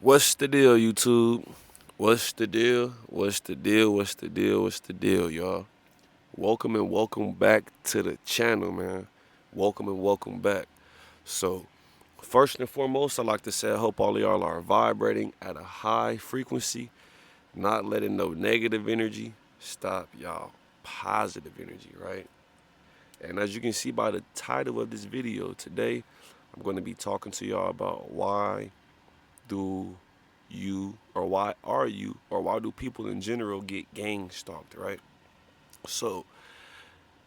What's the deal, YouTube? What's the deal? What's the deal? What's the deal? What's the deal, y'all? Welcome and welcome back to the channel, man. Welcome and welcome back. So, first and foremost, I'd like to say I hope all of y'all are vibrating at a high frequency, not letting no negative energy stop y'all positive energy, right? And as you can see by the title of this video today, I'm going to be talking to y'all about do why do people in general get gang stalked, right? So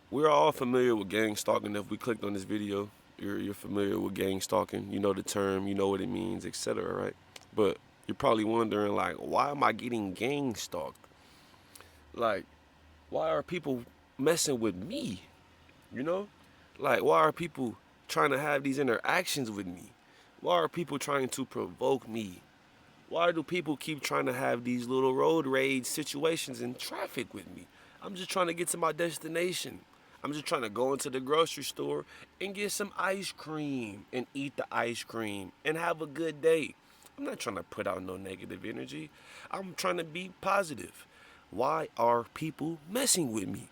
we're all familiar with gang stalking. If we clicked on this video, you're familiar with gang stalking. You know the term, you know what it means, etc., right? But you're probably wondering, like, why am I getting gang stalked? Like, why are people messing with me? You know? Like, why are people trying to have these interactions with me? Why are people trying to provoke me? Why do people keep trying to have these little road rage situations in traffic with me? I'm just trying to get to my destination. I'm just trying to go into the grocery store and get some ice cream and eat the ice cream and have a good day. I'm not trying to put out no negative energy. I'm trying to be positive. Why are people messing with me?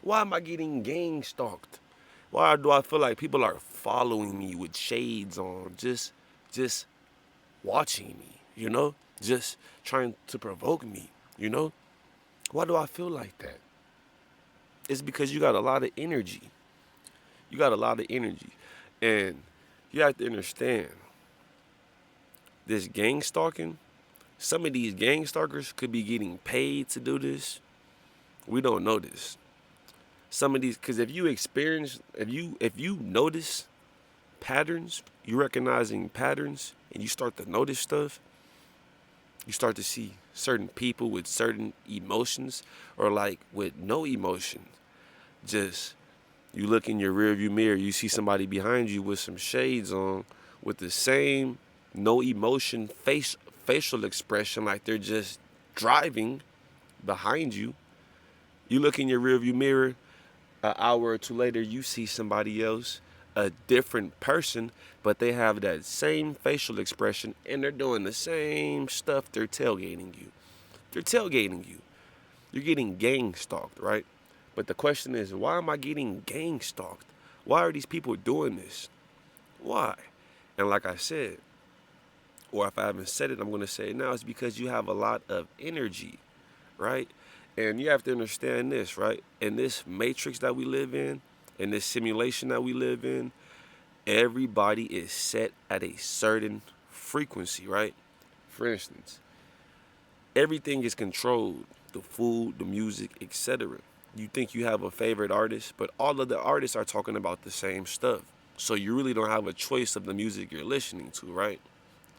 Why am I getting gang stalked? Why do I feel like people are following me with shades on, just watching me, just trying to provoke me, you know? Why do I feel like that? It's because you got a lot of energy. You got a lot of energy. And you have to understand this gang stalking, some of these gang stalkers could be getting paid to do this. We don't know this. Some of these, because if you notice patterns, you recognizing patterns, and you start to notice stuff, you start to see certain people with certain emotions or like with no emotion. Just you look in your rearview mirror, you see somebody behind you with some shades on with the same no emotion facial expression, like they're just driving behind you. You look in your rearview mirror, an hour or two later, you see somebody else, a different person, but they have that same facial expression and they're doing the same stuff. They're tailgating you. They're tailgating you. You're getting gang stalked, right? But the question is, why am I getting gang stalked? Why are these people doing this? Why? And like I said, or if I haven't said it, I'm going to say it now, it's because you have a lot of energy, right? And you have to understand this, right? In this matrix that we live in this simulation that we live in, everybody is set at a certain frequency, right? For instance, everything is controlled, the food, the music, etc. You think you have a favorite artist, but all of the artists are talking about the same stuff. So you really don't have a choice of the music you're listening to, right?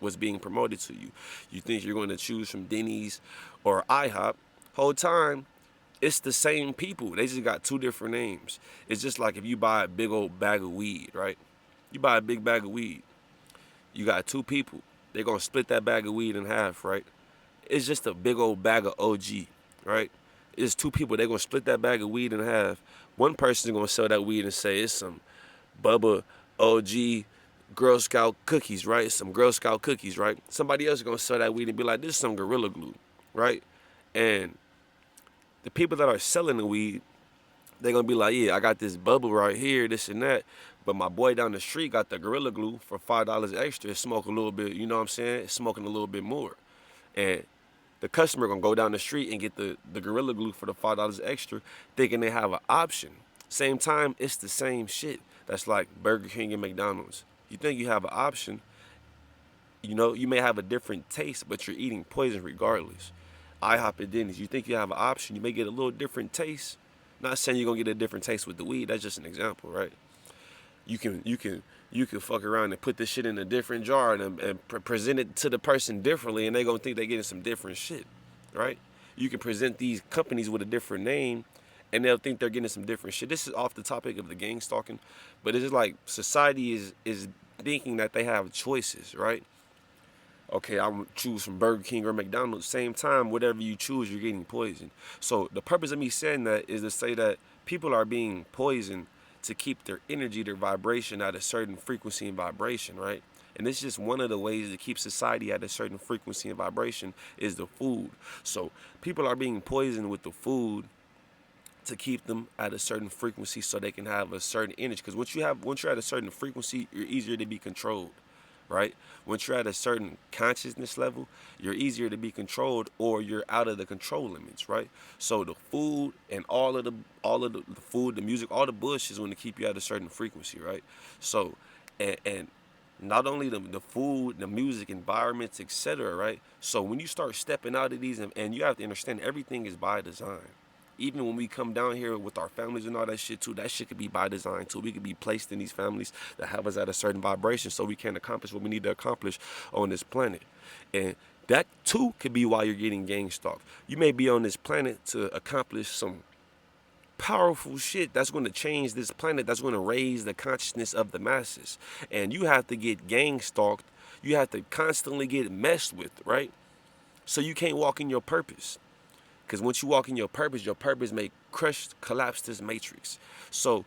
What's being promoted to you. You think you're going to choose from Denny's or IHOP. Whole time, it's the same people. They just got two different names. It's just like if you buy a big old bag of weed, right? You buy a big bag of weed. You got two people. They're going to split that bag of weed in half, right? It's just a big old bag of OG, right? It's two people. They're going to split that bag of weed in half. One person's going to sell that weed and say it's some Bubba OG Girl Scout cookies, right? It's some Girl Scout cookies, right? Somebody else is going to sell that weed and be like, this is some Gorilla Glue, right? And the people that are selling the weed, they're going to be like, yeah, I got this bubble right here, this and that. But my boy down the street got the Gorilla Glue for $5 extra. Smoke a little bit, you know what I'm saying? It's smoking a little bit more. And the customer going to go down the street and get the Gorilla Glue for the $5 extra, thinking they have an option. Same time, it's the same shit. That's like Burger King and McDonald's. You think you have an option, you may have a different taste, but you're eating poison regardless. IHOP and Denny's, you think you have an option, you may get a little different taste. Not saying you're gonna get a different taste with the weed, that's just an example, right? You can fuck around and put this shit in a different jar and present it to the person differently, and they gonna think they're getting some different shit, right? You can present these companies with a different name, and they'll think they're getting some different shit. This is off the topic of the gang stalking, but it's just like society is thinking that they have choices, right? Okay, I'm gonna choose from Burger King or McDonald's. Same time, whatever you choose, you're getting poisoned. So the purpose of me saying that is to say that people are being poisoned to keep their energy, their vibration at a certain frequency and vibration, right? And it's just one of the ways to keep society at a certain frequency and vibration is the food. So people are being poisoned with the food to keep them at a certain frequency so they can have a certain energy. Because once you're at a certain frequency, you're easier to be controlled, right? Once you're at a certain consciousness level, you're easier to be controlled, or you're out of the control limits, right? So the food and all of the food, the music, all the bullshit is going to keep you at a certain frequency, right? So, and not only the food, the music, environments, etc., right? So when you start stepping out of these, and you have to understand everything is by design. Even when we come down here with our families and all that shit too, that shit could be by design too. We could be placed in these families that have us at a certain vibration so we can accomplish what we need to accomplish on this planet. And that too could be why you're getting gang stalked. You may be on this planet to accomplish some powerful shit that's going to change this planet, that's going to raise the consciousness of the masses. And you have to get gang stalked. You have to constantly get messed with, right? So you can't walk in your purpose. Because once you walk in your purpose may collapse this matrix. So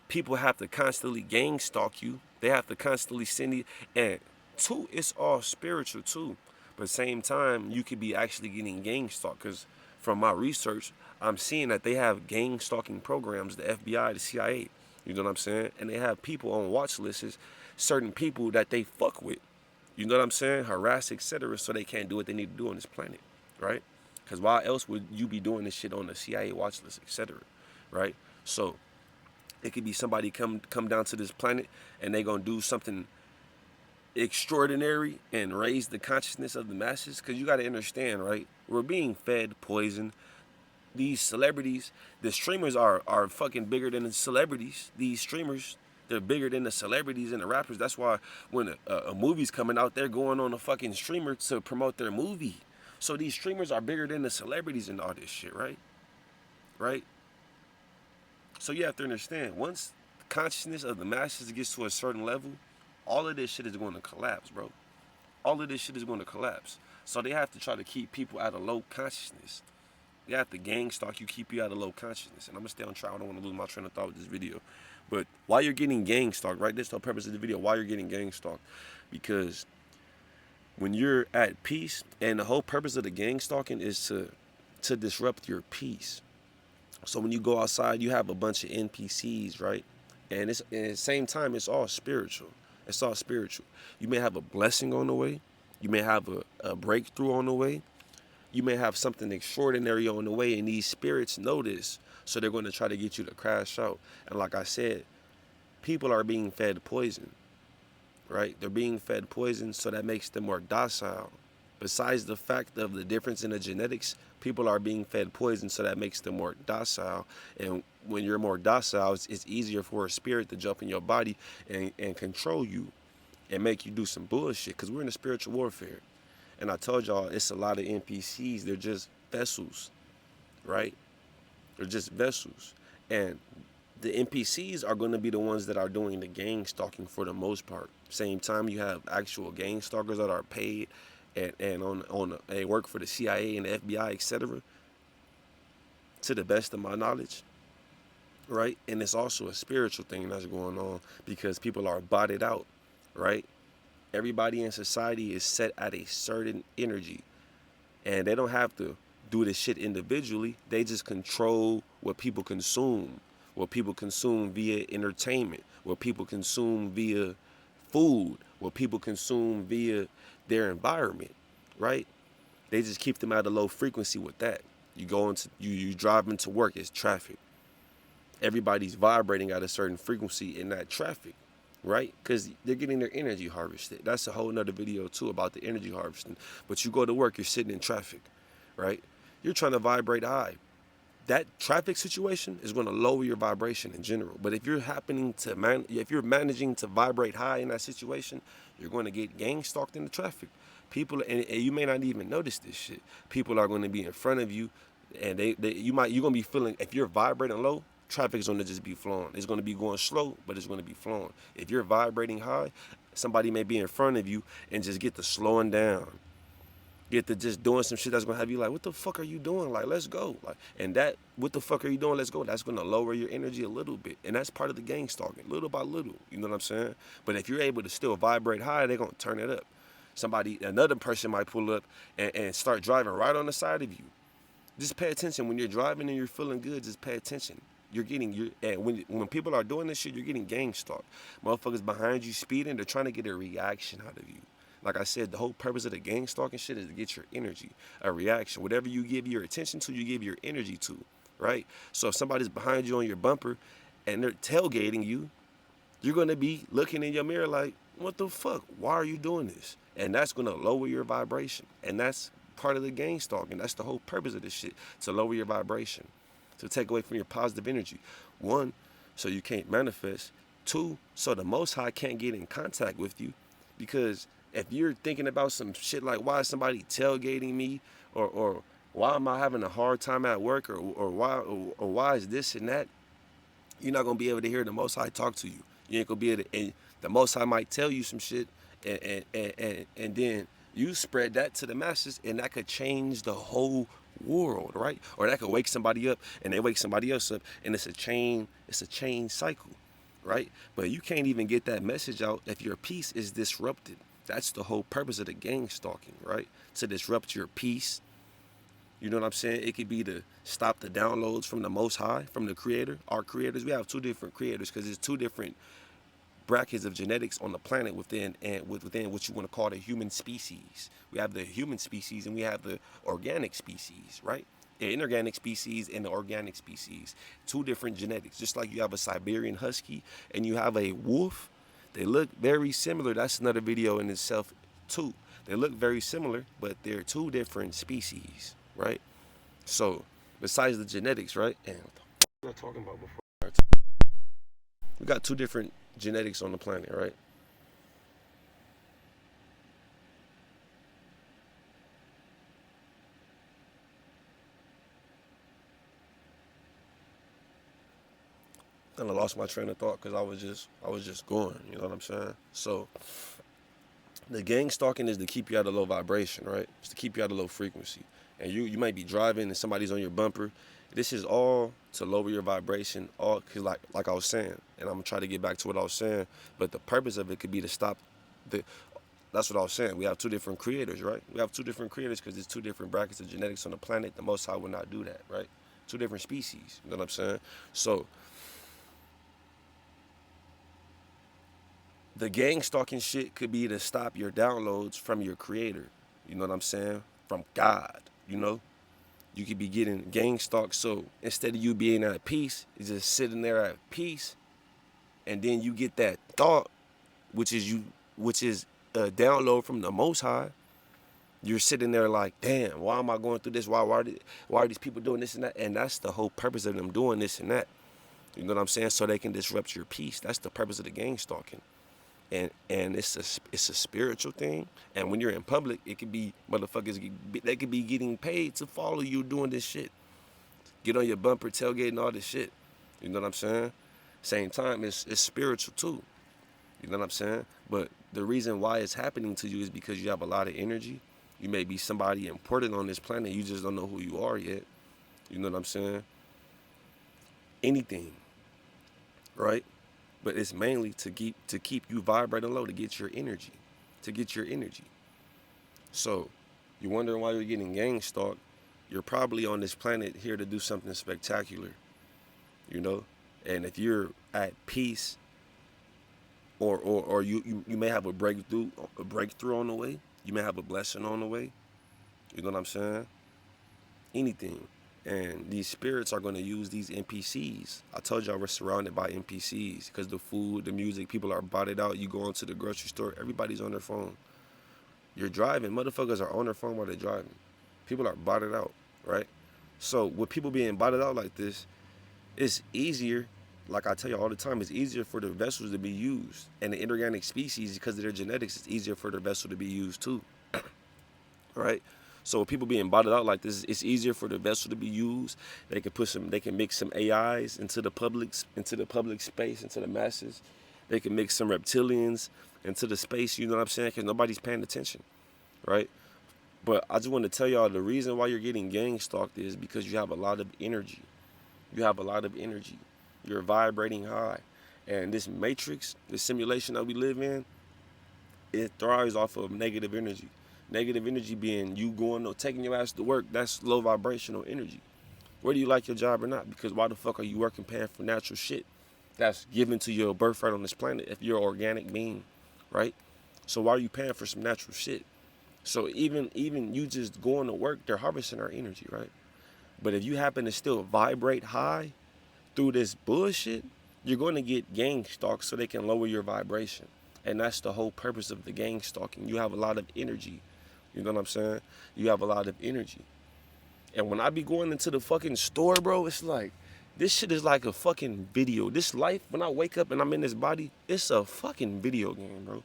people have to constantly gang stalk you. They have to constantly send you. And two, it's all spiritual too. But at the same time, you could be actually getting gang stalked. Because from my research, I'm seeing that they have gang stalking programs, the FBI, the CIA. You know what I'm saying? And they have people on watch lists, certain people that they fuck with. You know what I'm saying? Harass, etc. So they can't do what they need to do on this planet, right? Because why else would you be doing this shit on the CIA watch list, etc., right? So it could be somebody come down to this planet and they gonna do something extraordinary and raise the consciousness of the masses. Because you got to understand, right? We're being fed poison. These celebrities, the streamers are fucking bigger than the celebrities. These streamers, they're bigger than the celebrities and the rappers. That's why when a movie's coming out, they're going on a fucking streamer to promote their movie. So these streamers are bigger than the celebrities and all this shit, right? Right? So you have to understand, once the consciousness of the masses gets to a certain level, all of this shit is going to collapse, bro. All of this shit is going to collapse. So they have to try to keep people at a low consciousness. They have to gang stalk you, keep you at a low consciousness. And I'm going to stay on track. I don't want to lose my train of thought with this video. But why you're getting gang stalked, right? That's the purpose of the video. Why you're getting gang stalked. Because when you're at peace, and the whole purpose of the gang stalking is to disrupt your peace. So when you go outside, you have a bunch of NPCs, right? And it's at the same time, it's all spiritual. It's all spiritual. You may have a blessing on the way. You may have a breakthrough on the way. You may have something extraordinary on the way, and these spirits know this, so they're going to try to get you to crash out. And like I said, people are being fed poison, right? They're being fed poison, so that makes them more docile. Besides the fact of the difference in the genetics, people are being fed poison, so that makes them more docile. And when you're more docile, it's easier for a spirit to jump in your body and control you and make you do some bullshit, because we're in a spiritual warfare. And I told y'all, it's a lot of NPCs. They're just vessels, right? They're just vessels. And the NPCs are going to be the ones that are doing the gang stalking for the most part. Same time, you have actual gang stalkers that are paid and they work for the CIA and the FBI, etc. To the best of my knowledge, right? And it's also a spiritual thing that's going on because people are botted out, right? Everybody in society is set at a certain energy, and they don't have to do this shit individually. They just control what people consume via entertainment, what people consume via food, what people consume via their environment, right? They just keep them at a low frequency with that. You drive into work, it's traffic. Everybody's vibrating at a certain frequency in that traffic, right? Because they're getting their energy harvested. That's a whole nother video too about the energy harvesting. But you go to work, you're sitting in traffic, right? You're trying to vibrate high. That traffic situation is going to lower your vibration in general. But if you're if you're managing to vibrate high in that situation, you're going to get gang stalked in the traffic. People, and you may not even notice this shit. People are going to be in front of you, and you're going to be feeling, if you're vibrating low, traffic is going to just be flowing. It's going to be going slow, but it's going to be flowing. If you're vibrating high, somebody may be in front of you and just get to slowing down. get to just doing some shit that's gonna have you like, what the fuck are you doing? Like, let's go. Like, and that, what the fuck are you doing? Let's go. That's gonna lower your energy a little bit, and that's part of the gang stalking, little by little. You know what I'm saying? But if you're able to still vibrate high, they're gonna turn it up. Another person might pull up and start driving right on the side of you. Just pay attention when you're driving and you're feeling good. Just pay attention. And when people are doing this shit, you're getting gang stalked. Motherfuckers behind you speeding, they're trying to get a reaction out of you. Like I said, the whole purpose of the gang stalking shit is to get your energy, a reaction. Whatever you give your attention to, you give your energy to, right? So if somebody's behind you on your bumper and they're tailgating you, you're gonna be looking in your mirror like, what the fuck? Why are you doing this? And that's gonna lower your vibration. And that's part of the gang stalking. That's the whole purpose of this shit, to lower your vibration, to take away from your positive energy. One, so you can't manifest. Two, so the Most High can't get in contact with you, because if you're thinking about some shit like, why is somebody tailgating me, or why am I having a hard time at work, or why is this and that, you're not gonna be able to hear the Most High talk to you. You ain't gonna be able to, and the Most High might tell you some shit, and then you spread that to the masses, and that could change the whole world, right? Or that could wake somebody up, and they wake somebody else up, and it's a chain cycle, right? But you can't even get that message out if your peace is disrupted. That's the whole purpose of the gang stalking, right? To disrupt your peace. You know what I'm saying? It could be to stop the downloads from the Most High, from the Creator. Our creators, we have two different creators, because there's two different brackets of genetics on the planet within what you want to call the human species. We have the human species and we have the organic species, right? The inorganic species and the organic species. Two different genetics. Just like you have a Siberian husky and you have a wolf, they look very similar. That's another video in itself too. They look very similar, but they're two different species, right? So besides the genetics, right? And what was I talking about before? We got two different genetics on the planet, right? Kind of lost my train of thought because I was just going, you know what I'm saying? So the gang stalking is to keep you at a low vibration, right? It's to keep you at a low frequency. And you might be driving and somebody's on your bumper. This is all to lower your vibration, all cause like I was saying, and I'm gonna try to get back to what I was saying. But the purpose of it could be to stop the. That's what I was saying. We have two different creators, right? We have two different creators because there's two different brackets of genetics on the planet. The Most High would not do that, right? Two different species. You know what I'm saying? So the gang stalking shit could be to stop your downloads from your creator. You know what I'm saying? From God, you know? You could be getting gang stalked. So instead of you being at peace, you're just sitting there at peace, and then you get that thought, which is a download from the Most High. You're sitting there like, damn, why am I going through this? Why are these people doing this and that? And that's the whole purpose of them doing this and that. You know what I'm saying? So they can disrupt your peace. That's the purpose of the gang stalking. And it's a spiritual thing. And when you're in public, it could be motherfuckers, they could be getting paid to follow you doing this shit. Get on your bumper, tailgating, all this shit. You know what I'm saying? Same time, it's spiritual too. You know what I'm saying? But the reason why it's happening to you is because you have a lot of energy. You may be somebody important on this planet. You just don't know who you are yet. You know what I'm saying? Anything, right? But it's mainly to keep you vibrating low, to get your energy. So you're wondering why you're getting gang stalked. You're probably on this planet here to do something spectacular, you know? And if you're at peace, or you may have a breakthrough on the way. You may have a blessing on the way. You know what I'm saying? Anything. And these spirits are going to use these NPCs. I told y'all we're surrounded by NPCs because the food, the music, people are botted out. You go into the grocery store, everybody's on their phone. You're driving, motherfuckers are on their phone while they're driving. People are botted out, right? So with people being botted out like this, it's easier, like I tell you all the time, it's easier for the vessels to be used. And the inorganic species, because of their genetics, it's easier for their vessel to be used too. Right? So with people being bottled out like this, it's easier for the vessel to be used. They can mix some AIs into the public space, into the masses. They can mix some reptilians into the space, you know what I'm saying? Because nobody's paying attention, right? But I just want to tell y'all the reason why you're getting gang stalked is because you have a lot of energy. You have a lot of energy. You're vibrating high. And this matrix, this simulation that we live in, it thrives off of negative energy. Negative energy being you going, taking your ass to work, that's low vibrational energy. Whether you like your job or not, because why the fuck are you working paying for natural shit that's given to your birthright on this planet if you're an organic being, right? So why are you paying for some natural shit? So even you just going to work, they're harvesting our energy, right? But if you happen to still vibrate high through this bullshit, you're going to get gang stalked so they can lower your vibration. And that's the whole purpose of the gang stalking. You have a lot of energy. You know what I'm saying? You have a lot of energy. And when I be going into the fucking store, bro, it's like, this shit is like a fucking video. This life, when I wake up and I'm in this body, it's a fucking video game, bro.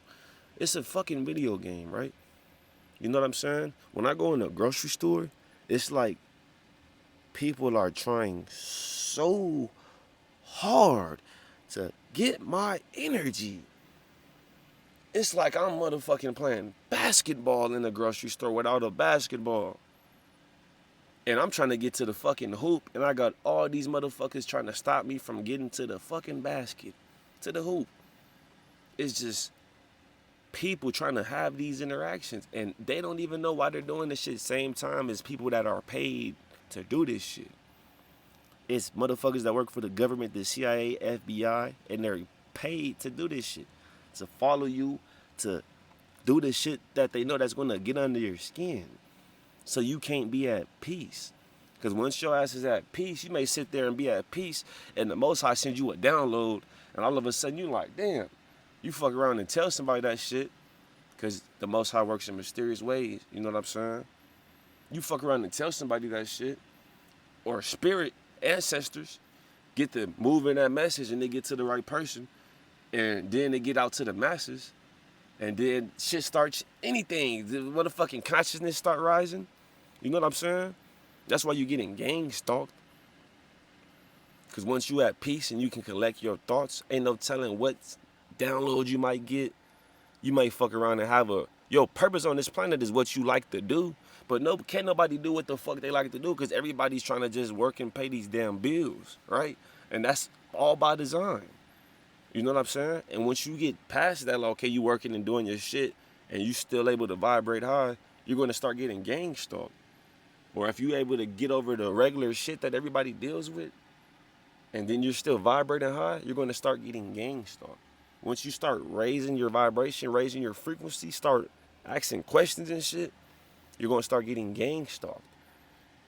It's a fucking video game, right? You know what I'm saying? When I go in a grocery store, it's like people are trying so hard to get my energy. It's like I'm motherfucking playing basketball in the grocery store without a basketball. And I'm trying to get to the fucking hoop, and I got all these motherfuckers trying to stop me from getting to the fucking basket, to the hoop. It's just people trying to have these interactions, and they don't even know why they're doing this shit same time as people that are paid to do this shit. It's motherfuckers that work for the government, the CIA, FBI, and they're paid to do this shit. To follow you, to do the shit that they know that's gonna get under your skin. So you can't be at peace. Because once your ass is at peace, you may sit there and be at peace, and the Most High sends you a download, and all of a sudden you like, damn, you fuck around and tell somebody that shit, because the Most High works in mysterious ways, you know what I'm saying? You fuck around and tell somebody that shit, or spirit ancestors get to move in that message, and they get to the right person, and then they get out to the masses, and then shit starts, anything, the motherfucking consciousness start rising. You know what I'm saying? That's why you're getting gang stalked. Because once you at peace and you can collect your thoughts, ain't no telling what download you might get. You might fuck around and have your purpose on this planet is what you like to do. But can't nobody do what the fuck they like to do because everybody's trying to just work and pay these damn bills, right? And that's all by design. You know what I'm saying? And once you get past that, like, okay, you working and doing your shit and you still able to vibrate high, you're going to start getting gang stalked. Or if you're able to get over the regular shit that everybody deals with, and then you're still vibrating high, you're going to start getting gang stalked. Once you start raising your vibration, raising your frequency, start asking questions and shit, you're going to start getting gang stalked.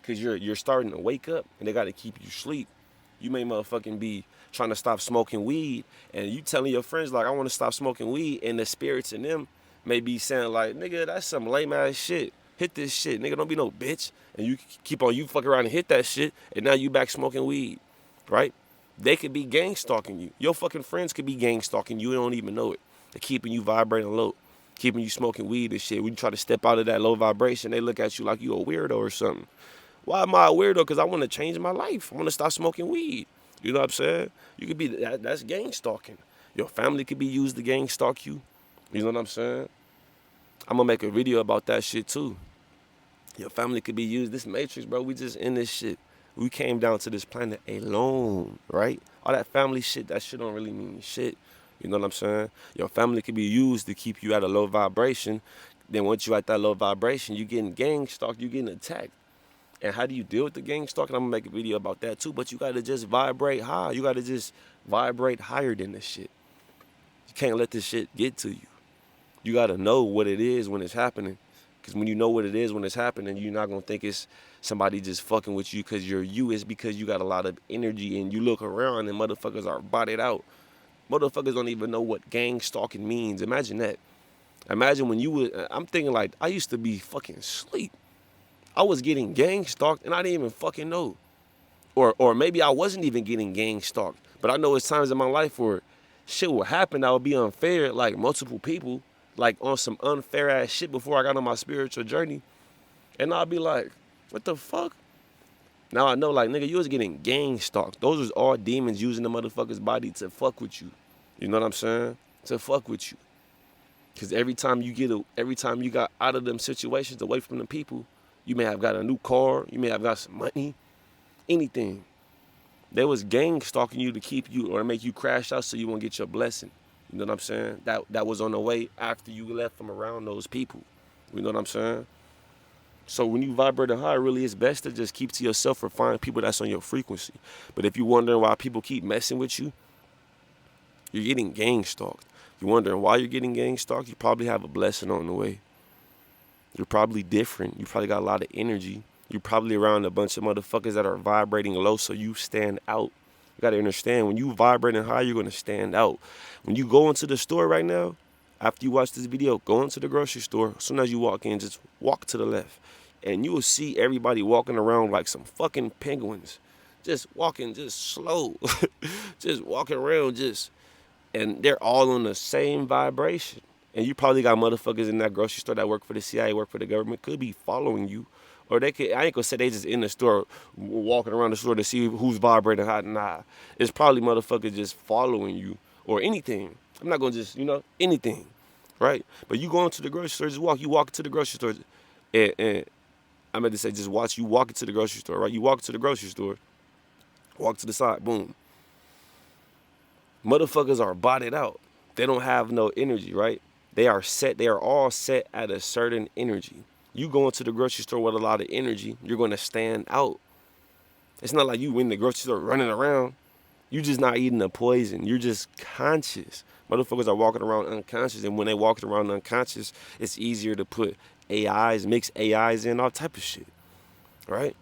Because you're starting to wake up, and they got to keep you asleep. You may motherfucking be trying to stop smoking weed, and you telling your friends, like, I want to stop smoking weed, and the spirits in them may be saying, like, nigga, that's some lame-ass shit. Hit this shit. Nigga, don't be no bitch. And you keep on, you fuck around and hit that shit, and now you back smoking weed, right? They could be gang stalking you. Your fucking friends could be gang stalking you. You don't even know it. They're keeping you vibrating low, keeping you smoking weed and shit. When you try to step out of that low vibration, they look at you like you a weirdo or something. Why am I a weirdo? Because I want to change my life. I want to stop smoking weed. You know what I'm saying? You could be, that's gang stalking. Your family could be used to gang stalk you. You know what I'm saying? I'm going to make a video about that shit too. Your family could be used. This matrix, bro, we just in this shit. We came down to this planet alone, right? All that family shit, that shit don't really mean shit. You know what I'm saying? Your family could be used to keep you at a low vibration. Then once you at that low vibration, you getting gang stalked, you getting attacked. And how do you deal with the gang stalking? I'm gonna make a video about that too, but you gotta just vibrate high. You gotta just vibrate higher than this shit. You can't let this shit get to you. You gotta know what it is when it's happening. Because when you know what it is when it's happening, you're not gonna think it's somebody just fucking with you because you're you. It's because you got a lot of energy and you look around and motherfuckers are bodied out. Motherfuckers don't even know what gang stalking means. Imagine that. Imagine when you would, I'm thinking like, I used to be fucking asleep. I was getting gang stalked and I didn't even fucking know. Or maybe I wasn't even getting gang stalked. But I know it's times in my life where shit will happen that would be unfair, like multiple people, like on some unfair ass shit before I got on my spiritual journey. And I'll be like, what the fuck? Now I know, like, nigga, you was getting gang stalked. Those was all demons using the motherfucker's body to fuck with you. You know what I'm saying? To fuck with you. Because every time you got out of them situations, away from the people, you may have got a new car, you may have got some money, anything. They was gang stalking you to keep you or make you crash out so you won't get your blessing. You know what I'm saying? That was on the way after you left from around those people. You know what I'm saying? So when you vibrate high, really it's best to just keep to yourself or find people that's on your frequency. But if you're wondering why people keep messing with you, you're getting gang stalked. You're wondering why you're getting gang stalked, you probably have a blessing on the way. You're probably different. You probably got a lot of energy. You're probably around a bunch of motherfuckers that are vibrating low, so you stand out. You got to understand, when you vibrating high, you're going to stand out. When you go into the store right now, after you watch this video, go into the grocery store. As soon as you walk in, just walk to the left. And you will see everybody walking around like some fucking penguins. Just walking just slow. Just walking around and they're all on the same vibration. And you probably got motherfuckers in that grocery store that work for the CIA, work for the government, could be following you. Or they could, I ain't gonna say they just in the store, walking around the store to see who's vibrating hot. Nah, it's probably motherfuckers just following you or anything. I'm not gonna just, anything, right? But you go into the grocery store, just walk. You walk into the grocery store, and I meant to say just watch you walk into the grocery store, right? You walk into the grocery store, walk to the side, boom. Motherfuckers are botted out. They don't have no energy, right? They are all set at a certain energy. You go into the grocery store with a lot of energy, you're going to stand out. It's not like you in the grocery store running around. You just not eating the poison. You're just conscious. Motherfuckers are walking around unconscious, and when they walking around unconscious, it's easier to put mix AIs in, all type of shit, right?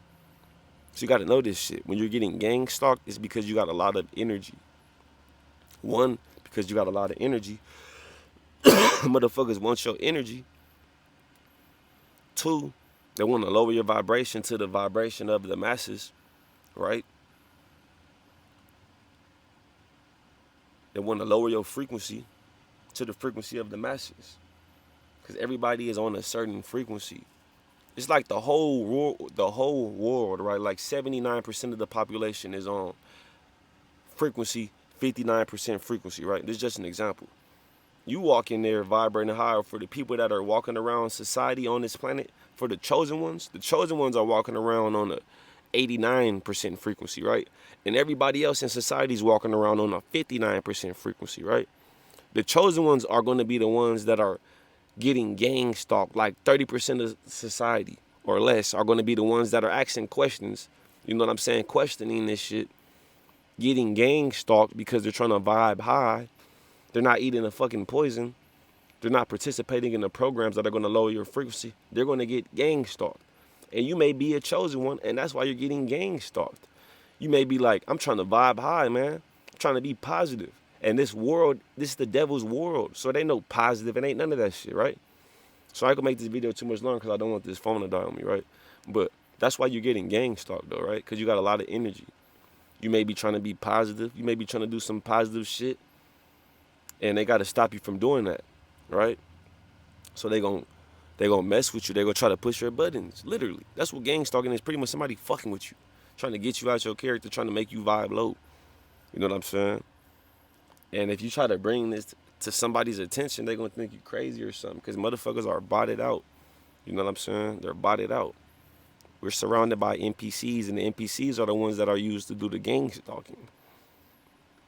So you got to know this shit. When you're getting gang stalked, it's because you got a lot of energy. One, because you got a lot of energy. Motherfuckers want your energy. Two, they want to lower your vibration to the vibration of the masses, right? They want to lower your frequency to the frequency of the masses, because everybody is on a certain frequency. It's like the whole world, right? Like 79% of the population is on frequency, 59% frequency, right? This is just an example. You walk in there vibrating higher. For the people that are walking around society on this planet, for the chosen ones are walking around on a 89% frequency, right? And everybody else in society is walking around on a 59% frequency, right? The chosen ones are going to be the ones that are getting gang stalked. Like 30% of society or less are going to be the ones that are asking questions. You know what I'm saying? Questioning this shit. Getting gang stalked because they're trying to vibe high. They're not eating the fucking poison. They're not participating in the programs that are going to lower your frequency. They're going to get gang stalked. And you may be a chosen one, and that's why you're getting gang stalked. You may be like, I'm trying to vibe high, man. I'm trying to be positive. And this world, this is the devil's world. So they know positive and ain't none of that shit, right? So I ain't gonna make this video too much longer because I don't want this phone to die on me, right? But that's why you're getting gang stalked, though, right? Because you got a lot of energy. You may be trying to be positive. You may be trying to do some positive shit. And they got to stop you from doing that, right? So they gonna mess with you. They gonna try to push your buttons, literally. That's what gang stalking is, pretty much somebody fucking with you. Trying to get you out your character, trying to make you vibe low. You know what I'm saying? And if you try to bring this to somebody's attention, they gonna think you crazy or something, because motherfuckers are botted out. You know what I'm saying? They're botted out. We're surrounded by NPCs, and the NPCs are the ones that are used to do the gang stalking.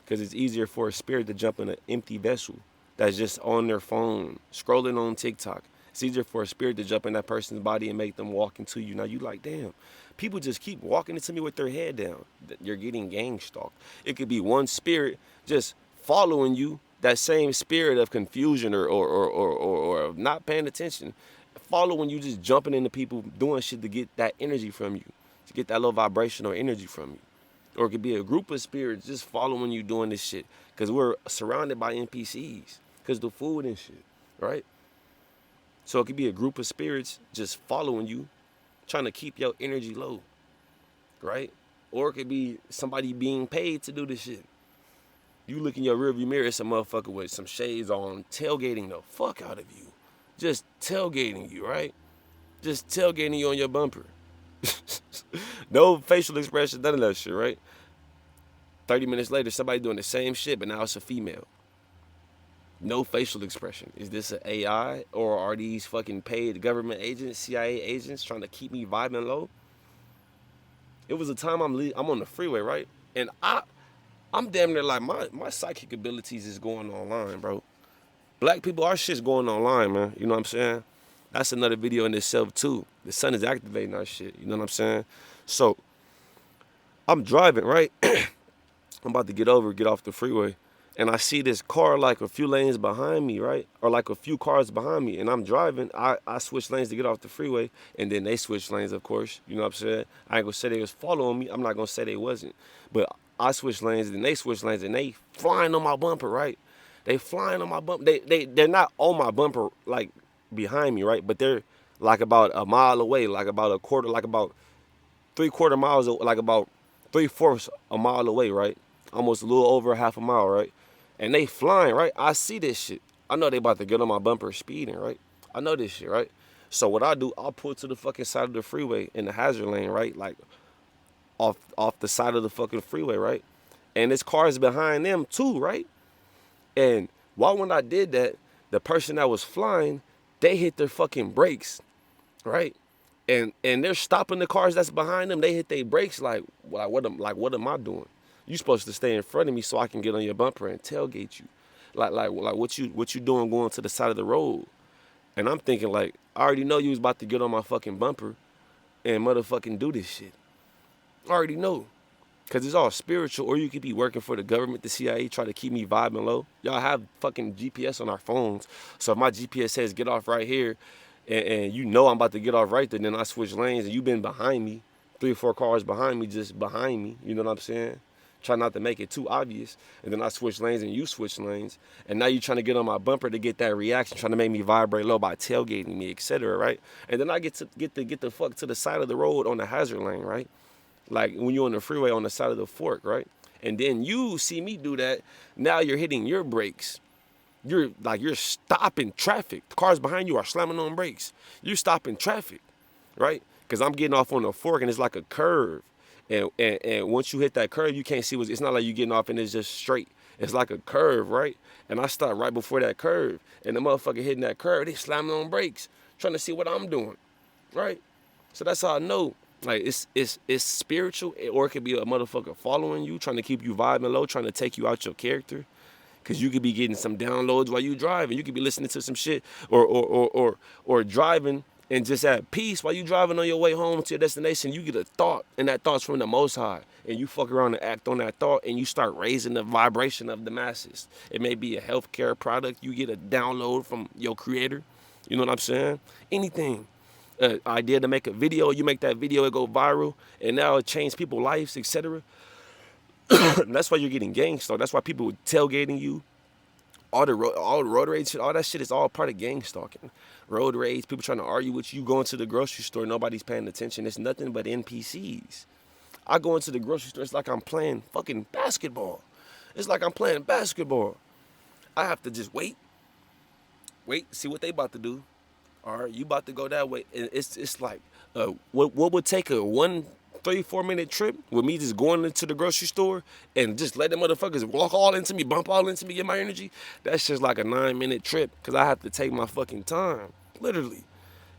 Because it's easier for a spirit to jump in an empty vessel that's just on their phone, scrolling on TikTok. It's easier for a spirit to jump in that person's body and make them walk into you. Now you like, damn, people just keep walking into me with their head down. You're getting gang stalked. It could be one spirit just following you, that same spirit of confusion or not paying attention, following you, just jumping into people, doing shit to get that energy from you, to get that low vibrational energy from you. Or it could be a group of spirits just following you doing this shit. Because we're surrounded by NPCs. Because the food and shit, right? So it could be a group of spirits just following you, trying to keep your energy low, right? Or it could be somebody being paid to do this shit. You look in your rearview mirror, it's a motherfucker with some shades on, tailgating the fuck out of you. Just tailgating you, right? Just tailgating you on your bumper. No facial expression, none of that shit, right? 30 minutes later, somebody doing the same shit, but now it's a female. No facial expression. Is this an AI or are these fucking paid government agents, CIA agents trying to keep me vibing low? It was a time I'm on the freeway, right? And I'm damn near like my psychic abilities is going online, bro. Black people, our shit's going online, man. You know what I'm saying? That's another video in itself too. The sun is activating our shit. You know what I'm saying? So I'm driving, right? I'm about to get off the freeway. And I see this car like a few lanes behind me, right? Or like a few cars behind me. And I'm driving. I switch lanes to get off the freeway. And then they switch lanes, of course. You know what I'm saying? I ain't gonna say they was following me. I'm not gonna say they wasn't. But I switch lanes and then they switch lanes and they flying on my bumper, right? They flying on my bumper. They're not on my bumper like behind me, right? But they're like about a mile away, like about a quarter, like about 3/4 miles, like about 3/4 a mile away, right? Almost a little over half a mile, right? And they flying, right? I see this shit. I know they about to get on my bumper speeding, right? I know this shit, right? So what I do, I'll pull to the fucking side of the freeway in the hazard lane, right? Like off the side of the fucking freeway, right? And this car is behind them too, right? And when I did that, the person that was flying, they hit their fucking brakes, right? And they're stopping the cars that's behind them. They hit their brakes what am I doing? You supposed to stay in front of me so I can get on your bumper and tailgate you. Like what you doing going to the side of the road? And I'm thinking like, I already know you was about to get on my fucking bumper and motherfucking do this shit. I already know. Cause it's all spiritual, or you could be working for the government, the CIA, try to keep me vibing low. Y'all have fucking GPS on our phones. So if my GPS says get off right here, and you know I'm about to get off right there, then I switch lanes and you've been behind me, 3 or 4 cars behind me, just behind me, you know what I'm saying? Try not to make it too obvious. And then I switch lanes and you switch lanes. And now you're trying to get on my bumper to get that reaction, trying to make me vibrate low by tailgating me, etc., right? And then I get the fuck to the side of the road on the hazard lane, right? Like when you're on the freeway on the side of the fork, right? And then you see me do that, now you're hitting your brakes. You're stopping traffic. The cars behind you are slamming on brakes. You're stopping traffic, right? Because I'm getting off on the fork and it's like a curve. And once you hit that curve, you can't see it's not like you getting off and it's just straight. It's like a curve, right? And I stop right before that curve. And the motherfucker hitting that curve, they slamming on brakes, trying to see what I'm doing, right? So that's how I know. Like it's spiritual, or it could be a motherfucker following you, trying to keep you vibing low, trying to take you out your character. Cause you could be getting some downloads while you driving. You could be listening to some shit or driving and just at peace while you driving on your way home to your destination. You get a thought, and that thought's from the Most High, and you fuck around and act on that thought, and you start raising the vibration of the masses. It may be a healthcare product. You get a download from your creator. You know what I'm saying? Anything. Idea to make a video, you make that video, it go viral, and now it changed people's lives, etc. That's why you're getting gangstalked. That's why people tailgating you. All the road rage shit, all that shit is all part of gang stalking. Road rage, people trying to argue with you, going to the grocery store, nobody's paying attention. It's nothing but NPCs. I go into the grocery store, it's like I'm playing fucking basketball. It's like I'm playing basketball. I have to just wait, see what they about to do. All right, you about to go that way. And it's like, what would take a 3-4 minute trip with me just going into the grocery store and just let them motherfuckers walk all into me, bump all into me, get my energy? That's just like a 9-minute trip, because I have to take my fucking time, literally.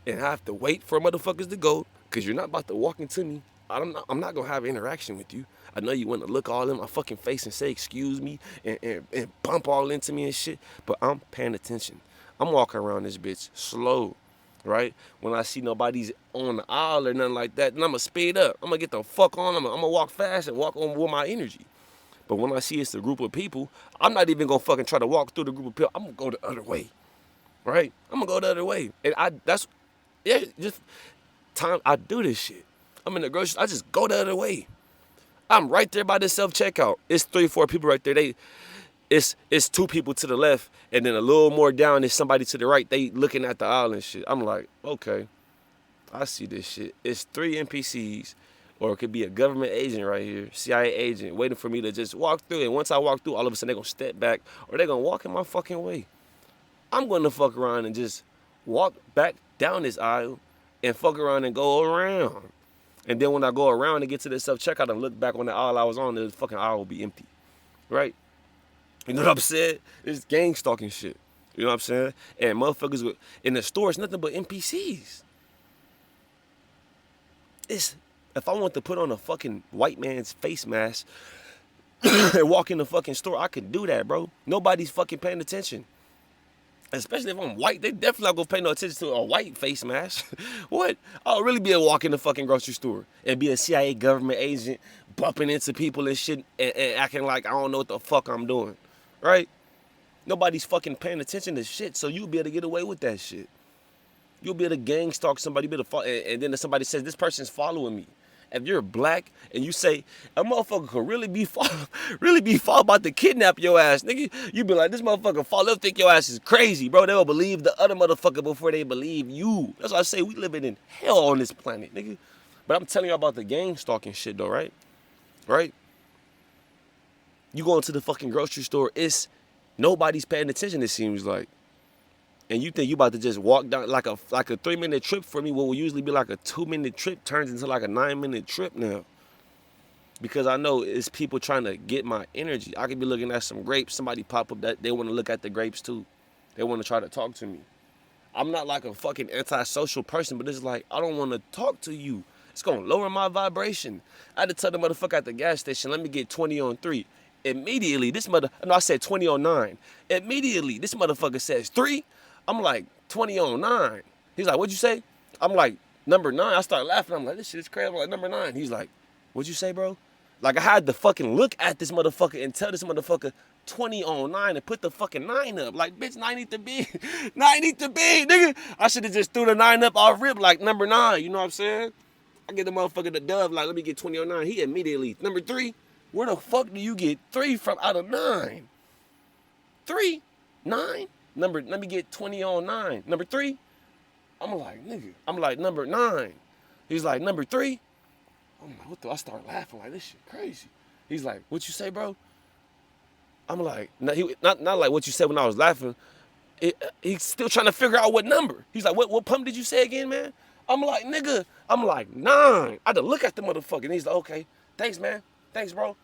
And I have to wait for motherfuckers to go, because you're not about to walk into me. I'm not going to have interaction with you. I know you want to look all in my fucking face and say, excuse me, and bump all into me and shit, but I'm paying attention. I'm walking around this bitch slow, right? When I see nobody's on the aisle or nothing like that, then I'm going to speed up. I'm going to get the fuck on. I'm going to walk fast and walk on with my energy. But when I see it's a group of people, I'm not even going to fucking try to walk through the group of people. I'm going to go the other way, right? I'm going to go the other way. And just time I do this shit. I'm in the grocery store, I just go the other way. I'm right there by the self-checkout. It's 3-4 people right there. It's 2 people to the left, and then a little more down is somebody to the right. They looking at the aisle and shit. I'm like, okay, I see this shit. It's 3 NPCs, or it could be a government agent right here, CIA agent, waiting for me to just walk through. And once I walk through, all of a sudden they're going to step back, or they're going to walk in my fucking way. I'm going to fuck around and just walk back down this aisle and fuck around and go around. And then when I go around and get to the self-checkout and look back on the aisle I was on, the fucking aisle will be empty, right? You know what I'm saying? It's gang stalking shit. You know what I'm saying? And motherfuckers in the store, it's nothing but NPCs. If I want to put on a fucking white man's face mask and walk in the fucking store, I could do that, bro. Nobody's fucking paying attention. Especially if I'm white, they definitely not gonna pay no attention to a white face mask. What? I'll really be able to walk in the fucking grocery store and be a CIA government agent bumping into people and shit and acting like I don't know what the fuck I'm doing. Right? Nobody's fucking paying attention to shit, so you'll be able to get away with that shit. You'll be able to gang stalk somebody, be able to and then if somebody says, this person's following me. If you're black and you say, a motherfucker could really be about to kidnap your ass, nigga, you be like, this motherfucker they'll think your ass is crazy, bro. They'll believe the other motherfucker before they believe you. That's why I say we living in hell on this planet, nigga. But I'm telling you about the gang stalking shit though, right? Right? You go into the fucking grocery store, nobody's paying attention, it seems like. And you think you about to just walk down like a 3-minute trip for me, what will usually be like a 2-minute trip turns into like a 9-minute trip now. Because I know it's people trying to get my energy. I could be looking at some grapes, somebody pop up that they want to look at the grapes too. They want to try to talk to me. I'm not like a fucking antisocial person, but it's like, I don't want to talk to you. It's going to lower my vibration. I had to tell the motherfucker at the gas station, let me get 20 on 3. Immediately, I said 20 on 9. Immediately, this motherfucker says 3. I'm like, 20 on 9. He's like, what'd you say? I'm like, number 9. I start laughing. I'm like, this shit is crazy. I'm like, number 9. He's like, what'd you say, bro? Like, I had to fucking look at this motherfucker and tell this motherfucker 20 on 9 and put the fucking 9 up. Like, bitch, 9 need to be, nigga. I should have just threw the 9 up off rip like number 9. You know what I'm saying? I get the motherfucker the dove, like, let me get 20 on 9. He immediately, number 3, where the fuck do you get 3 from out of 9? 3? 9? Let me get 20 on 9. Number 3? I'm like, nigga. I'm like, number 9. He's like, number 3? I'm like, what the? I start laughing like, this shit crazy. He's like, what you say, bro? I'm like, not like what you said when I was laughing. He's still trying to figure out what number. He's like, what pump did you say again, man? I'm like, nigga. I'm like, 9. I had to look at the motherfucker. And he's like, okay, thanks, man. Thanks, bro.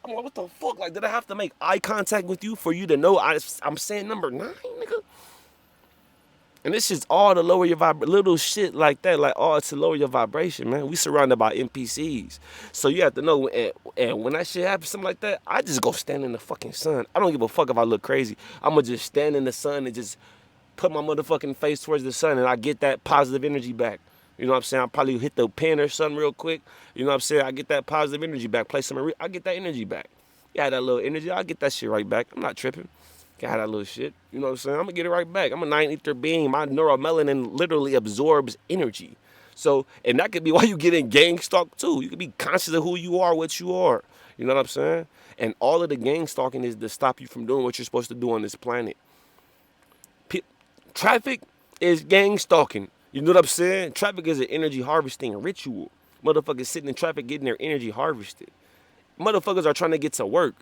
I'm like, what the fuck? Like, did I have to make eye contact with you for you to know I'm saying number 9, nigga? And this is all to lower your little shit like that, like all to lower your vibration, man. We surrounded by NPCs. So you have to know, and when that shit happens, something like that, I just go stand in the fucking sun. I don't give a fuck if I look crazy. I'm going to just stand in the sun and just put my motherfucking face towards the sun, and I get that positive energy back. You know what I'm saying? I'll probably hit the pen or something real quick. You know what I'm saying? I get that positive energy back. Play some, I get that energy back. Yeah, that little energy, I get that shit right back. I'm not tripping. Got that little shit. You know what I'm saying? I'm going to get it right back. I'm a 9-ether being. My neuromelanin literally absorbs energy. So, and that could be why you get in gang stalk too. You could be conscious of who you are, what you are. You know what I'm saying? And all of the gang stalking is to stop you from doing what you're supposed to do on this planet. Traffic is gang stalking. You know what I'm saying? Traffic is an energy harvesting ritual. Motherfuckers sitting in traffic getting their energy harvested. Motherfuckers are trying to get to work.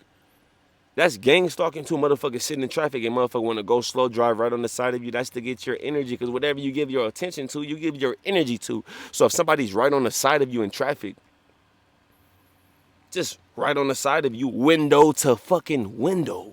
That's gang stalking too. Motherfuckers sitting in traffic and motherfucker want to go slow, drive right on the side of you. That's to get your energy, because whatever you give your attention to, you give your energy to. So if somebody's right on the side of you in traffic, just right on the side of you, window to fucking window.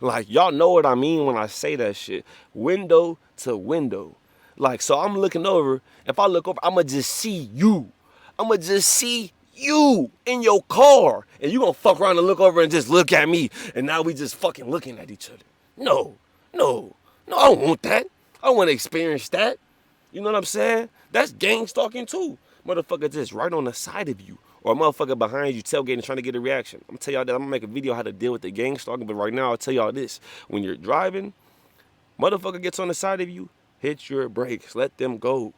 Like, y'all know what I mean when I say that shit. Window to window. Like, so I'm looking over. If I look over, I'm going to just see you. I'm going to just see you in your car. And you going to fuck around and look over and just look at me. And now we just fucking looking at each other. No, I don't want that. I don't want to experience that. You know what I'm saying? That's gang stalking too. Motherfucker just right on the side of you. Or a motherfucker behind you tailgating trying to get a reaction. I'm going to tell y'all that. I'm going to make a video how to deal with the gang stalking. But right now, I'll tell y'all this. When you're driving, motherfucker gets on the side of you, hit your brakes. Let them go.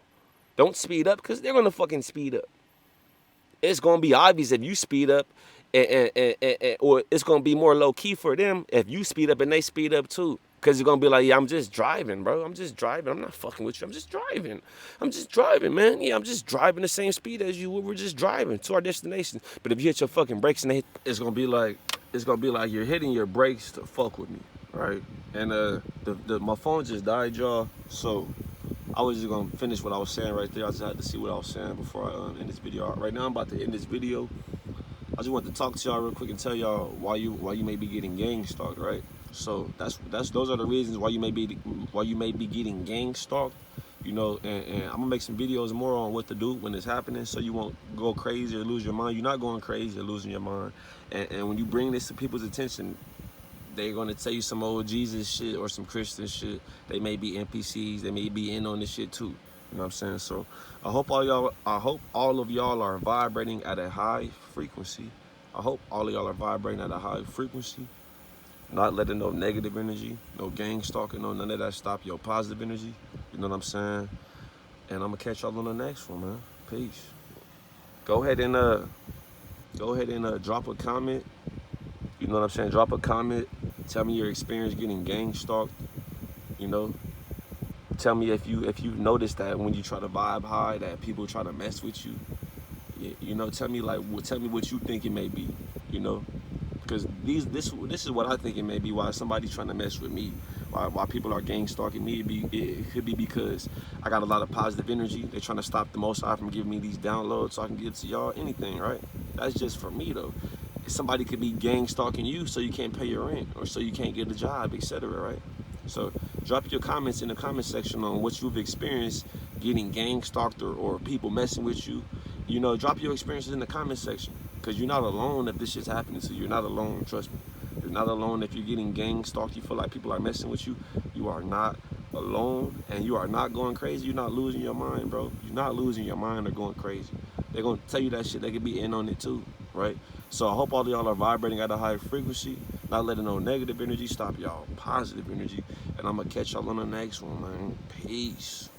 Don't speed up, because they're going to fucking speed up. It's going to be obvious if you speed up, or it's going to be more low-key for them if you speed up and they speed up too. Because it's going to be like, yeah, I'm just driving, bro. I'm just driving. I'm not fucking with you. I'm just driving. I'm just driving, man. Yeah, I'm just driving the same speed as you. We're just driving to our destination. But if you hit your fucking brakes and it's going to be like you're hitting your brakes to fuck with me, right? And my phone just died, y'all. So I was just going to finish what I was saying right there. I just had to see what I was saying before I end this video. Right now, I'm about to end this video. just want to talk to y'all real quick and tell y'all why you may be getting gang stalked, right? So those are the reasons why you may be getting gang stalked. You know, and I'm gonna make some videos more on what to do when it's happening, so you won't go crazy or lose your mind. You're not going crazy or losing your mind. And when you bring this to people's attention, they're gonna tell you some old Jesus shit or some Christian shit. They may be NPCs. They may be in on this shit too. You know what I'm saying? So I hope all of y'all are vibrating at a high frequency. I hope all of y'all are vibrating at a high frequency. Not letting no negative energy, no gang stalking, no none of that stop your positive energy. You know what I'm saying? And I'm gonna catch y'all on the next one, man. Peace. Go ahead and drop a comment. You know what I'm saying? Drop a comment. Tell me your experience getting gang stalked. You know, tell me if you noticed that when you try to vibe high that people try to mess with you. You know, tell me what you think it may be. You know, because this is what I think it may be. Why somebody's trying to mess with me. Why people are gang stalking me. It could be because I got a lot of positive energy. They're trying to stop the Most High from giving me these downloads so I can give to y'all. Anything, right? That's just for me though. Somebody could be gang stalking you so you can't pay your rent or so you can't get a job, etc. Right? So drop your comments in the comment section on what you've experienced getting gang stalked or people messing with you. You know, drop your experiences in the comment section because you're not alone if this shit's happening to you. You're not alone, trust me. You're not alone if you're getting gang stalked. You feel like people are messing with you. You are not alone and you are not going crazy. You're not losing your mind, bro. You're not losing your mind or going crazy. They're going to tell you that shit. They could be in on it too, right? So I hope all of y'all are vibrating at a higher frequency, not letting no negative energy stop y'all positive energy. And I'm going to catch y'all on the next one, man. Peace.